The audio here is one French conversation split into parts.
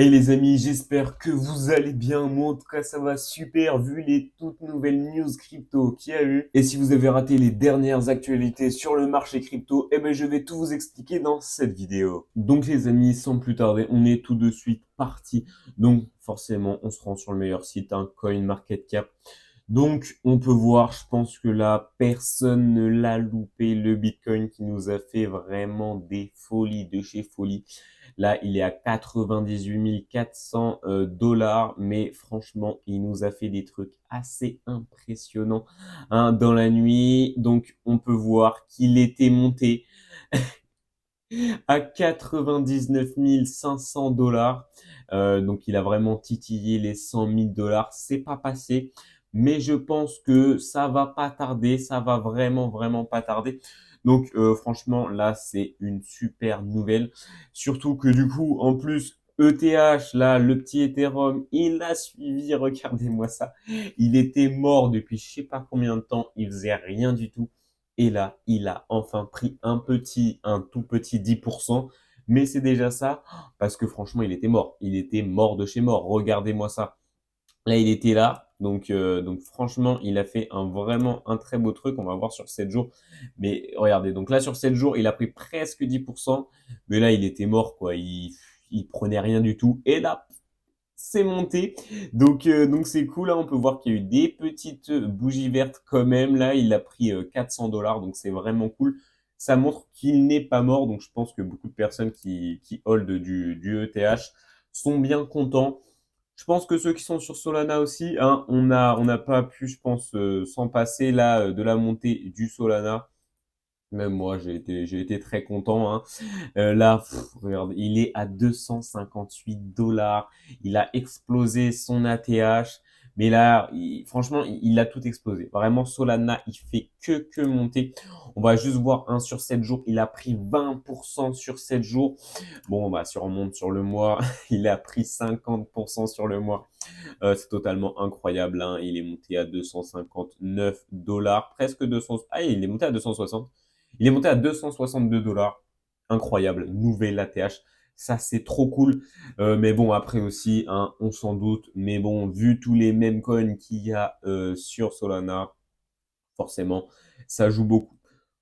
Hey les amis, j'espère que vous allez bien. Moi, en tout cas, ça va super vu les toutes nouvelles news crypto qu'il y a eu. Et si vous avez raté les dernières actualités sur le marché crypto, eh ben, je vais tout vous expliquer dans cette vidéo. Donc les amis, sans plus tarder, on est tout de suite parti. Donc forcément, on se rend sur le meilleur site, CoinMarketCap. Donc, on peut voir, je pense que là, personne ne l'a loupé, le Bitcoin qui nous a fait vraiment des folies de chez folie. Là, il est à 98 400 dollars, mais franchement, il nous a fait des trucs assez impressionnants hein, dans la nuit. Donc, on peut voir qu'il était monté à 99 500 dollars. Donc, il a vraiment titillé les 100 000 dollars. C'est pas passé, mais je pense que ça va pas tarder. Ça va vraiment, vraiment pas tarder. Donc, franchement, là, c'est une super nouvelle. Surtout que du coup, en plus, ETH, là, le petit Ethereum, il a suivi. Regardez-moi ça. Il était mort depuis je sais pas combien de temps. Il faisait rien du tout. Et là, il a enfin pris un tout petit 10%. Mais c'est déjà ça, parce que franchement, il était mort. Il était mort de chez mort. Regardez-moi ça. Là, il était là. Donc franchement, il a fait vraiment un très beau truc. On va voir sur 7 jours. Mais regardez, donc là, sur 7 jours, il a pris presque 10%. Mais là, il était mort, quoi. Il prenait rien du tout. Et là, c'est monté. Donc c'est cool. Là, on peut voir qu'il y a eu des petites bougies vertes quand même. Là, il a pris 400 dollars. Donc c'est vraiment cool. Ça montre qu'il n'est pas mort. Donc je pense que beaucoup de personnes qui hold du ETH sont bien contents. Je pense que ceux qui sont sur Solana aussi, hein, on n'a pas pu, je pense, s'en passer là de la montée du Solana. Même moi, j'ai été très content. Hein. Là, regarde, il est à 258 dollars. Il a explosé son ATH. Mais là, franchement, il a tout explosé. Vraiment, Solana, il fait que monter. On va juste voir un sur 7 jours. Il a pris 20% sur 7 jours. Bon, bah, si on remonte sur le mois, il a pris 50% sur le mois. C'est totalement incroyable. Hein. Il est monté à 259 dollars, presque 200. Ah, il est monté à 260. Il est monté à 262 dollars. Incroyable. Nouvelle ATH. Ça, c'est trop cool. Mais bon, après aussi, hein, on s'en doute. Mais bon, vu tous les mêmes coins qu'il y a sur Solana, forcément, ça joue beaucoup.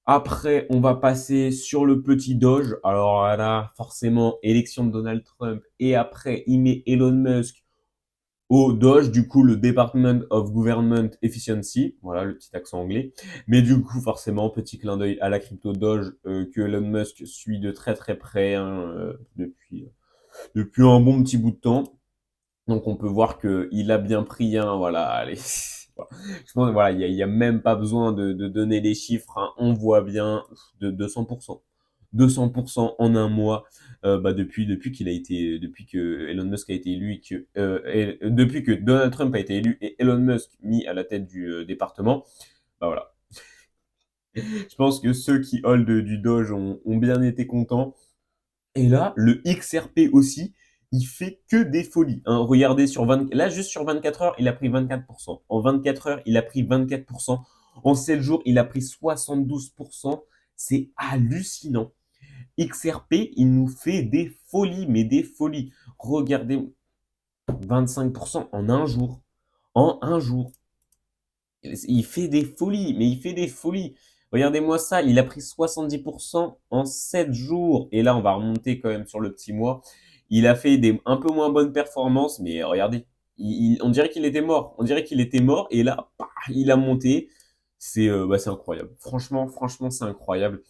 Après, on va passer sur le petit Doge. Alors là, forcément, élection de Donald Trump. Et après, il met Elon Musk au Doge, du coup, le Department of Government Efficiency, voilà le petit accent anglais. Mais du coup, forcément, petit clin d'œil à la crypto Doge que Elon Musk suit de très très près hein, depuis un bon petit bout de temps. Donc, on peut voir que il a bien pris, hein, voilà, allez. Je pense, voilà, il y a même pas besoin de donner les chiffres, hein. On voit bien de 200%. 200% en un mois, bah depuis que Elon Musk a été élu depuis que Donald Trump a été élu et Elon Musk mis à la tête du département, bah voilà. Je pense que ceux qui hold du Doge ont bien été contents. Et là, le XRP aussi, il fait que des folies. Hein. Regardez là juste sur 24 heures, il a pris 24%. En 24 heures, il a pris 24%. En 7 jours, il a pris 72%. C'est hallucinant. XRP, il nous fait des folies, mais des folies. Regardez, 25% en un jour. En un jour. Il fait des folies, mais il fait des folies. Regardez-moi ça, il a pris 70% en 7 jours. Et là, on va remonter quand même sur le petit mois. Il a fait des un peu moins bonnes performances, mais regardez, on dirait qu'il était mort. On dirait qu'il était mort, et là, bah, il a monté. C'est incroyable. Franchement, c'est incroyable.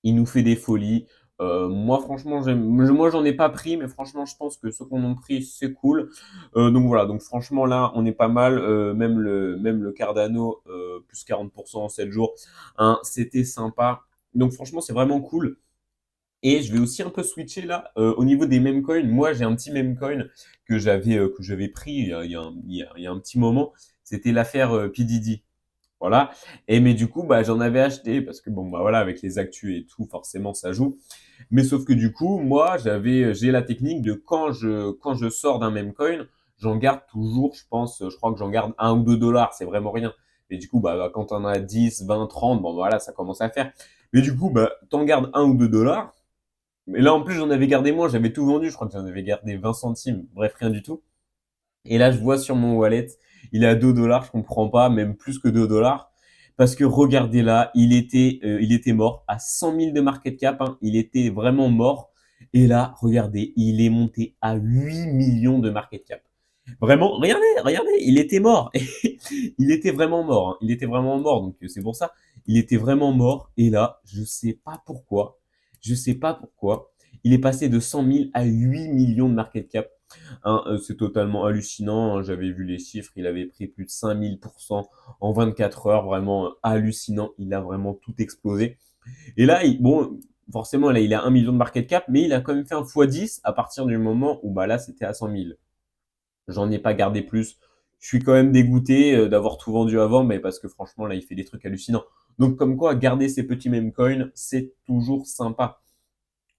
Il nous fait des folies. Moi, franchement, moi, j'en ai pas pris, mais franchement, je pense que ceux qu'on a pris, c'est cool. Donc voilà, donc franchement, là, on est pas mal. Même le Cardano, plus 40% en 7 jours. Hein, c'était sympa. Donc franchement, c'est vraiment cool. Et je vais aussi un peu switcher là au niveau des meme coins. Moi, j'ai un petit meme coin que j'avais pris il y a un petit moment. C'était l'affaire P. Diddy. Voilà. Et mais du coup, bah, j'en avais acheté parce que bon, bah voilà, avec les actus et tout, forcément, ça joue. Mais sauf que du coup, moi, j'ai la technique de quand je sors d'un meme coin, j'en garde toujours, je crois que j'en garde 1 ou 2 dollars, c'est vraiment rien. Mais du coup, bah, quand on a 10, 20, 30, bon, voilà, ça commence à faire. Mais du coup, bah, t'en gardes 1 ou 2 dollars. Mais là, en plus, j'en avais gardé moins, j'avais tout vendu, je crois que j'en avais gardé 20 centimes, bref, rien du tout. Et là, je vois sur mon wallet, il est à 2 dollars, je comprends pas, même plus que 2 dollars. Parce que regardez là, il était mort à 100 000 de market cap, hein, il était vraiment mort. Et là, regardez, il est monté à 8 millions de market cap. Vraiment, regardez, regardez, il était mort. Il était vraiment mort, hein. Il était vraiment mort, donc c'est pour ça. Il était vraiment mort. Et là, je sais pas pourquoi, il est passé de 100 000 à 8 millions de market cap. Hein, c'est totalement hallucinant, hein. J'avais vu les chiffres, il avait pris plus de 5000% en 24 heures, vraiment hallucinant. Il a vraiment tout explosé. Et là, bon, forcément, là, il a 1 million de market cap, mais il a quand même fait un x10 à partir du moment où, bah là, c'était à 100 000. J'en ai pas gardé plus. Je suis quand même dégoûté d'avoir tout vendu avant, mais parce que franchement, là, il fait des trucs hallucinants. Donc, comme quoi, garder ces petits meme coins, c'est toujours sympa.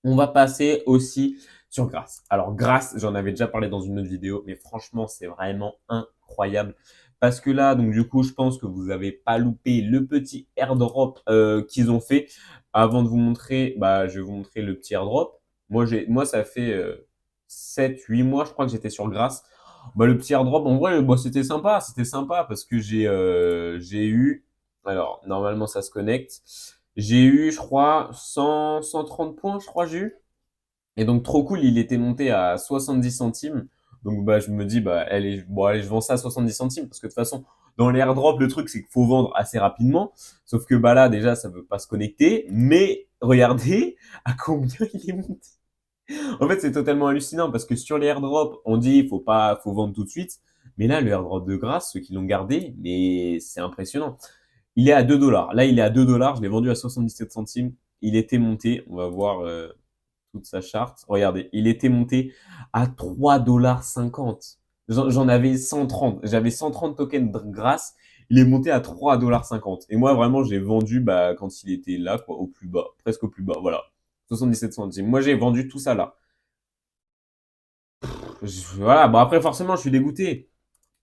On va passer aussi sur Grass. Alors Grass, j'en avais déjà parlé dans une autre vidéo, mais franchement, c'est vraiment incroyable. Parce que là, donc du coup, je pense que vous n'avez pas loupé le petit airdrop qu'ils ont fait. Avant de vous montrer, bah, je vais vous montrer le petit airdrop. Moi, ça fait 7-8 mois, je crois que j'étais sur Grass. Bah, le petit airdrop, en vrai, bah, c'était sympa parce que j'ai eu, alors normalement ça se connecte. J'ai eu, je crois, 130 points, je crois, j'ai eu. Et donc, trop cool, il était monté à 70 centimes. Donc, bah, je me dis, bah, allez, bon, allez, je vends ça à 70 centimes. Parce que de toute façon, dans les airdrops, le truc, c'est qu'il faut vendre assez rapidement. Sauf que, bah, là, déjà, ça veut pas se connecter. Mais, regardez à combien il est monté. En fait, c'est totalement hallucinant parce que sur les airdrops, on dit, faut vendre tout de suite. Mais là, le airdrop de grâce, ceux qui l'ont gardé, mais c'est impressionnant. Il est à 2 dollars. Là, il est à 2 dollars. Je l'ai vendu à 77 centimes. Il était monté. On va voir toute sa charte. Regardez, il était monté à 3,50 $. J'en avais 130. J'avais 130 tokens de grâce. Il est monté à 3,50 $. Et moi, vraiment, j'ai vendu bah, quand il était là, quoi, au plus bas, presque au plus bas. Voilà. 77 centimes. Moi, j'ai vendu tout ça là. Voilà. Bon, après, forcément, je suis dégoûté.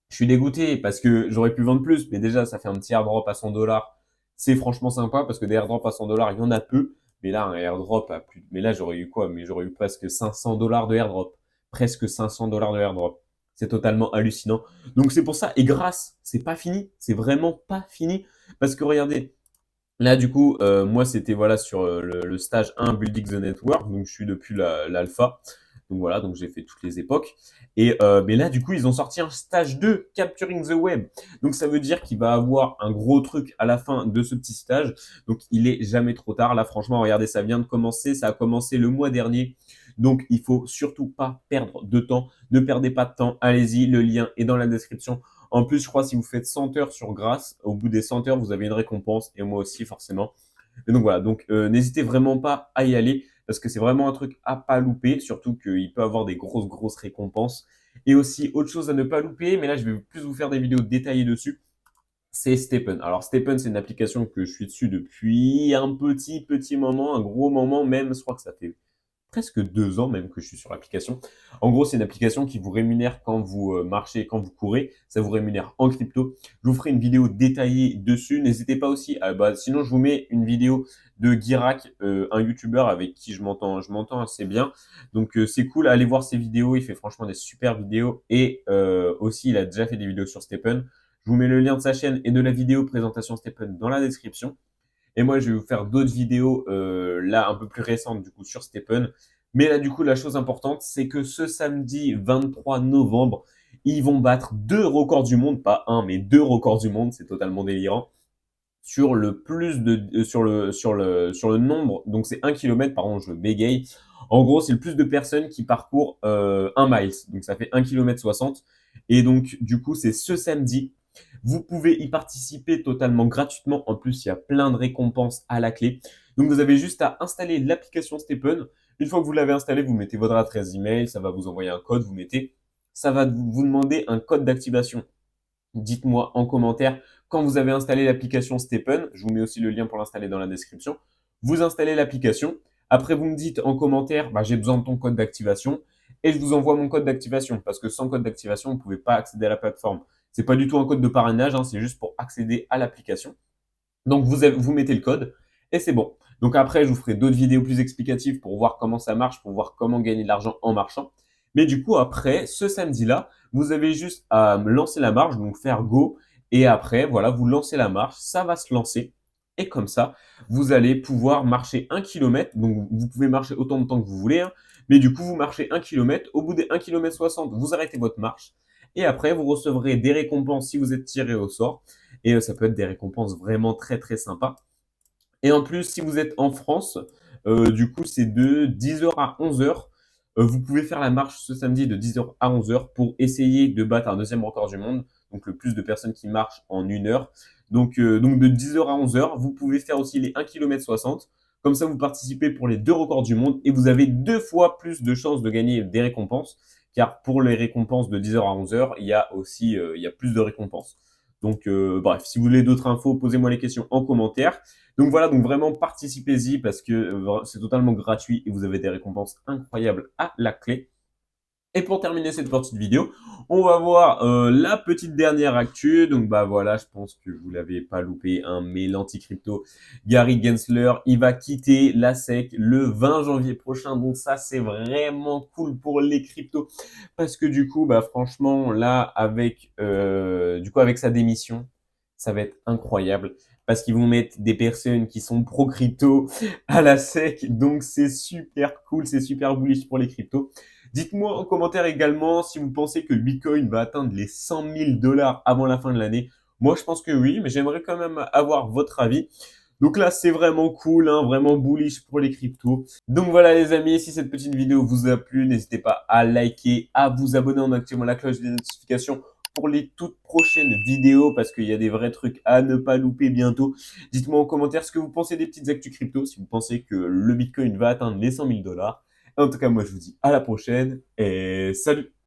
Je suis dégoûté parce que j'aurais pu vendre plus, mais déjà, ça fait un petit airdrop à 100 dollars. C'est franchement sympa parce que des airdrops à 100 dollars, il y en a peu. Mais là, un airdrop à plus. Mais là, j'aurais eu quoi? Mais j'aurais eu presque 500 dollars de airdrop. Presque 500 dollars de airdrop. C'est totalement hallucinant. Donc, c'est pour ça. Et grâce, c'est pas fini. C'est vraiment pas fini. Parce que regardez, là, du coup, moi, c'était voilà sur le stage 1 Building the Network. Donc, je suis depuis l'alpha. Donc voilà, donc j'ai fait toutes les époques. Et mais là, du coup, ils ont sorti un stage 2, Capturing the Web. Donc ça veut dire qu'il va avoir un gros truc à la fin de ce petit stage. Donc il est jamais trop tard. Là, franchement, regardez, ça vient de commencer. Ça a commencé le mois dernier. Donc il faut surtout pas perdre de temps. Ne perdez pas de temps. Allez-y, le lien est dans la description. En plus, je crois si vous faites 100 heures sur Grâce, au bout des 100 heures, vous avez une récompense. Et moi aussi, forcément. Et donc voilà, donc n'hésitez vraiment pas à y aller parce que c'est vraiment un truc à pas louper, surtout qu'il peut avoir des grosses récompenses. Et aussi, autre chose à ne pas louper, mais là je vais plus vous faire des vidéos détaillées dessus, c'est Stepen. Alors Stepen, c'est une application que je suis dessus depuis un petit moment, un gros moment même, je crois que ça fait presque 2 ans même que je suis sur l'application. En gros, c'est une application qui vous rémunère quand vous marchez, quand vous courez. Ça vous rémunère en crypto. Je vous ferai une vidéo détaillée dessus. N'hésitez pas aussi à, bah, sinon je vous mets une vidéo de Guirac, un YouTuber avec qui je m'entends assez bien. Donc c'est cool, allez voir ses vidéos. Il fait franchement des super vidéos et aussi il a déjà fait des vidéos sur Stepen. Je vous mets le lien de sa chaîne et de la vidéo présentation Stepen dans la description. Et moi, je vais vous faire d'autres vidéos là un peu plus récentes du coup sur Stepen. Mais là, du coup, la chose importante, c'est que ce samedi 23 novembre, ils vont battre 2 records du monde, pas un, mais 2 records du monde. C'est totalement délirant. Sur le plus de sur le nombre, donc c'est 1 kilomètre, pardon, je bégaye. En gros, c'est le plus de personnes qui parcourent 1 miles, donc ça fait 1 km 60. Et donc, du coup, c'est ce samedi. Vous pouvez y participer totalement gratuitement. En plus, il y a plein de récompenses à la clé. Donc, vous avez juste à installer l'application Stepen. Une fois que vous l'avez installée, vous mettez votre adresse email, ça va vous envoyer un code, vous mettez, ça va vous demander un code d'activation. Dites-moi en commentaire quand vous avez installé l'application Stepen. Je vous mets aussi le lien pour l'installer dans la description. Vous installez l'application. Après, vous me dites en commentaire, bah, j'ai besoin de ton code d'activation. Et je vous envoie mon code d'activation. Parce que sans code d'activation, vous ne pouvez pas accéder à la plateforme. C'est pas du tout un code de parrainage, hein, c'est juste pour accéder à l'application. Donc vous mettez le code et c'est bon. Donc après, je vous ferai d'autres vidéos plus explicatives pour voir comment ça marche, pour voir comment gagner de l'argent en marchant. Mais du coup, après, ce samedi-là, vous avez juste à lancer la marche, donc faire go. Et après, voilà, vous lancez la marche, ça va se lancer. Et comme ça, vous allez pouvoir marcher 1 kilomètre. Donc, vous pouvez marcher autant de temps que vous voulez, hein. Mais du coup, vous marchez 1 kilomètre. Au bout des 1 km 60, vous arrêtez votre marche. Et après, vous recevrez des récompenses si vous êtes tiré au sort. Et ça peut être des récompenses vraiment très, très sympas. Et en plus, si vous êtes en France, du coup, c'est de 10h à 11h. Vous pouvez faire la marche ce samedi de 10h à 11h pour essayer de battre un deuxième record du monde. Donc, le plus de personnes qui marchent en 1 heure. Donc de 10h à 11h, vous pouvez faire aussi les 1 km 60. Comme ça, vous participez pour les deux records du monde et vous avez 2 fois plus de chances de gagner des récompenses. Car pour les récompenses de 10h à 11h, il y a aussi il y a plus de récompenses. Donc, bref, si vous voulez d'autres infos, posez-moi les questions en commentaire. Donc voilà, donc vraiment participez-y parce que c'est totalement gratuit et vous avez des récompenses incroyables à la clé. Et pour terminer cette petite vidéo, on va voir la petite dernière actu. Donc bah voilà, je pense que vous l'avez pas loupé, hein, mais l'anti-crypto Gary Gensler, il va quitter la SEC le 20 janvier prochain. Donc ça, c'est vraiment cool pour les cryptos parce que du coup, bah franchement, là, avec sa démission, ça va être incroyable parce qu'ils vont mettre des personnes qui sont pro-crypto à la SEC. Donc c'est super cool, c'est super bullish pour les cryptos. Dites-moi en commentaire également si vous pensez que le Bitcoin va atteindre les 100 000 dollars avant la fin de l'année. Moi, je pense que oui, mais j'aimerais quand même avoir votre avis. Donc là, c'est vraiment cool, hein, vraiment bullish pour les cryptos. Donc voilà les amis, si cette petite vidéo vous a plu, n'hésitez pas à liker, à vous abonner en activant la cloche des notifications pour les toutes prochaines vidéos parce qu'il y a des vrais trucs à ne pas louper bientôt. Dites-moi en commentaire ce que vous pensez des petites actus crypto, si vous pensez que le Bitcoin va atteindre les 100 000 dollars. En tout cas, moi je vous dis à la prochaine et salut!